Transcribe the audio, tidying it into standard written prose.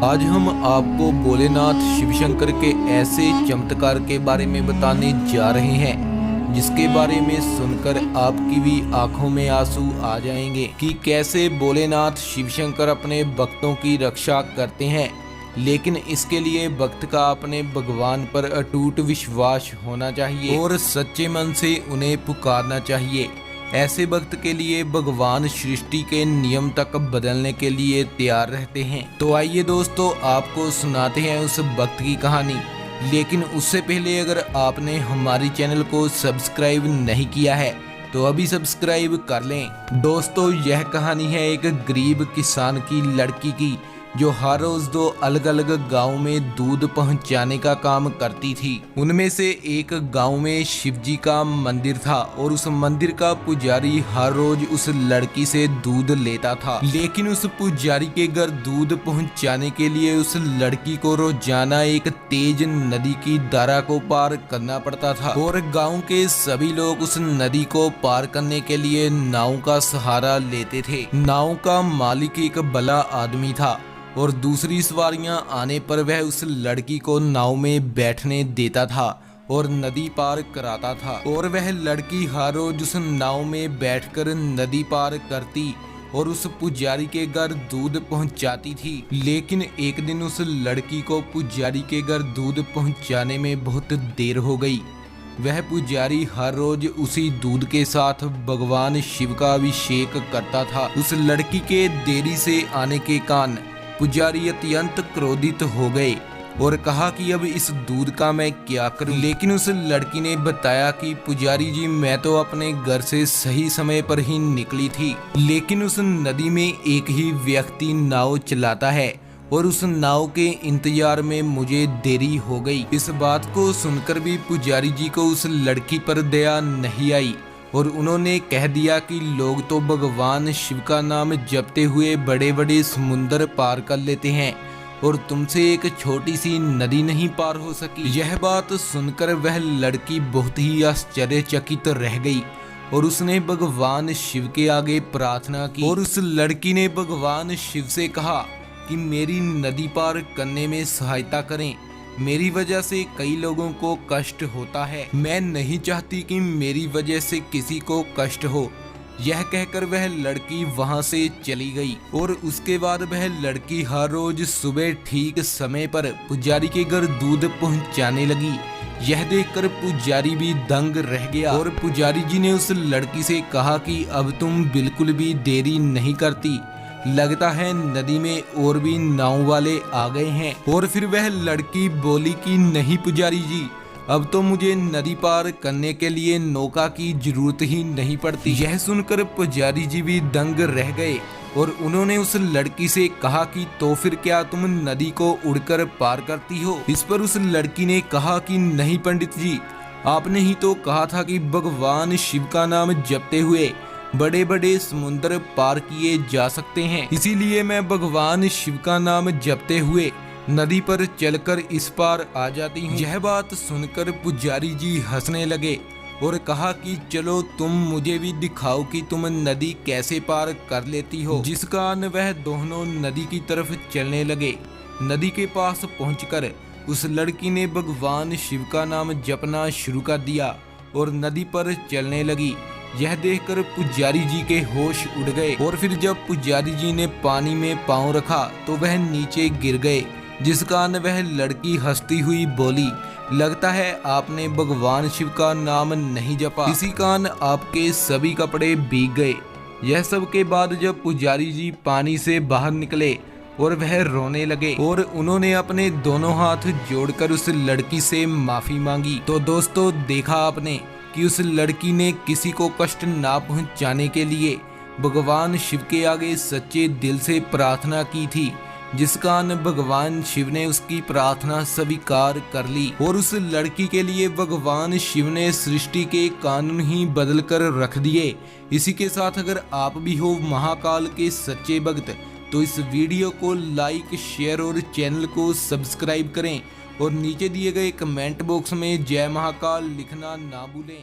आज हम आपको भोलेनाथ शिव शंकर के ऐसे चमत्कार के बारे में बताने जा रहे हैं जिसके बारे में सुनकर आपकी भी आंखों में आंसू आ जाएंगे कि कैसे भोलेनाथ शिव शंकर अपने भक्तों की रक्षा करते हैं। लेकिन इसके लिए भक्त का अपने भगवान पर अटूट विश्वास होना चाहिए और सच्चे मन से उन्हें पुकारना चाहिए। ऐसे भक्त के लिए भगवान सृष्टि के नियम तक बदलने के लिए तैयार रहते हैं। तो आइए दोस्तों, आपको सुनाते हैं उस भक्त की कहानी। लेकिन उससे पहले अगर आपने हमारे चैनल को सब्सक्राइब नहीं किया है तो अभी सब्सक्राइब कर लें। दोस्तों, यह कहानी है एक गरीब किसान की लड़की की जो हर रोज 2 अलग अलग गांव में दूध पहुंचाने का काम करती थी। उनमें से एक गांव में शिवजी का मंदिर था और उस मंदिर का पुजारी हर रोज उस लड़की से दूध लेता था। लेकिन उस पुजारी के घर दूध पहुंचाने के लिए उस लड़की को रोजाना एक तेज नदी की धारा को पार करना पड़ता था और गाँव के सभी लोग उस नदी को पार करने के लिए नाव का सहारा लेते थे। नाव का मालिक एक भला आदमी था और दूसरी सवारियां आने पर वह उस लड़की को नाव में बैठने देता था और नदी पार कराता था। और वह लड़की हर रोज उस नाव में बैठकर नदी पार करती और उस पुजारी के घर दूध पहुंचाती थी। लेकिन एक दिन उस लड़की को पुजारी के घर दूध पहुंचाने में बहुत देर हो गई। वह पुजारी हर रोज उसी दूध के साथ भगवान शिव का अभिषेक करता था। उस लड़की के देरी से आने के कारण पुजारी अत्यंत क्रोधित हो गए और कहा कि अब इस दूध का मैं क्या करूं। लेकिन उस लड़की ने बताया कि पुजारी जी, मैं तो अपने घर से सही समय पर ही निकली थी, लेकिन उस नदी में एक ही व्यक्ति नाव चलाता है और उस नाव के इंतजार में मुझे देरी हो गई। इस बात को सुनकर भी पुजारी जी को उस लड़की पर दया नहीं आई और उन्होंने कह दिया कि लोग तो भगवान शिव का नाम जपते हुए बड़े बड़े समुंदर पार कर लेते हैं और तुमसे एक छोटी सी नदी नहीं पार हो सकी। यह बात सुनकर वह लड़की बहुत ही आश्चर्यचकित रह गई और उसने भगवान शिव के आगे प्रार्थना की और उस लड़की ने भगवान शिव से कहा कि मेरी नदी पार करने में सहायता करें। मेरी वजह से कई लोगों को कष्ट होता है, मैं नहीं चाहती कि मेरी वजह से किसी को कष्ट हो। यह कहकर वह लड़की वहां से चली गई और उसके बाद वह लड़की हर रोज सुबह ठीक समय पर पुजारी के घर दूध पहुंचाने लगी। यह देखकर पुजारी भी दंग रह गया और पुजारी जी ने उस लड़की से कहा कि अब तुम बिल्कुल भी देरी नहीं करती, लगता है नदी में और भी नाव वाले आ गए हैं। और फिर वह लड़की बोली कि नहीं पुजारी जी, अब तो मुझे नदी पार करने के लिए नौका की जरूरत ही नहीं पड़ती। यह सुनकर पुजारी जी भी दंग रह गए और उन्होंने उस लड़की से कहा कि तो फिर क्या तुम नदी को उड़कर पार करती हो। इस पर उस लड़की ने कहा कि नहीं पंडित जी, आपने ही तो कहा था कि भगवान शिव का नाम जपते हुए बड़े बड़े समुद्र पार किए जा सकते हैं, इसीलिए मैं भगवान शिव का नाम जपते हुए नदी पर चलकर इस पार आ जाती हूँ। यह बात सुनकर पुजारी जी हंसने लगे और कहा कि चलो तुम मुझे भी दिखाओ कि तुम नदी कैसे पार कर लेती हो। जिस कारण वह दोनों नदी की तरफ चलने लगे। नदी के पास पहुंचकर उस लड़की ने भगवान शिव का नाम जपना शुरू कर दिया और नदी पर चलने लगी। यह देखकर पुजारी जी के होश उड़ गए और फिर जब पुजारी जी ने पानी में पांव रखा तो वह नीचे गिर गए, जिस कारण वह लड़की हंसती हुई बोली, लगता है आपने भगवान शिव का नाम नहीं जपा, इसी कारण आपके सभी कपड़े भीग गए। यह सब के बाद जब पुजारी जी पानी से बाहर निकले और वह रोने लगे और उन्होंने अपने दोनों हाथ जोड़कर उस लड़की से माफी मांगी। तो दोस्तों, देखा आपने कि उस लड़की ने किसी को कष्ट ना पहुंचाने के लिए भगवान शिव के आगे सच्चे दिल से प्रार्थना की थी, जिस कारण भगवान शिव ने उसकी प्रार्थना स्वीकार कर ली और उस लड़की के लिए भगवान शिव ने सृष्टि के कानून ही बदल कर रख दिए। इसी के साथ अगर आप भी हो महाकाल के सच्चे भक्त तो इस वीडियो को लाइक, शेयर और चैनल को सब्सक्राइब करें और नीचे दिए गए कमेंट बॉक्स में जय महाकाल लिखना ना भूलें।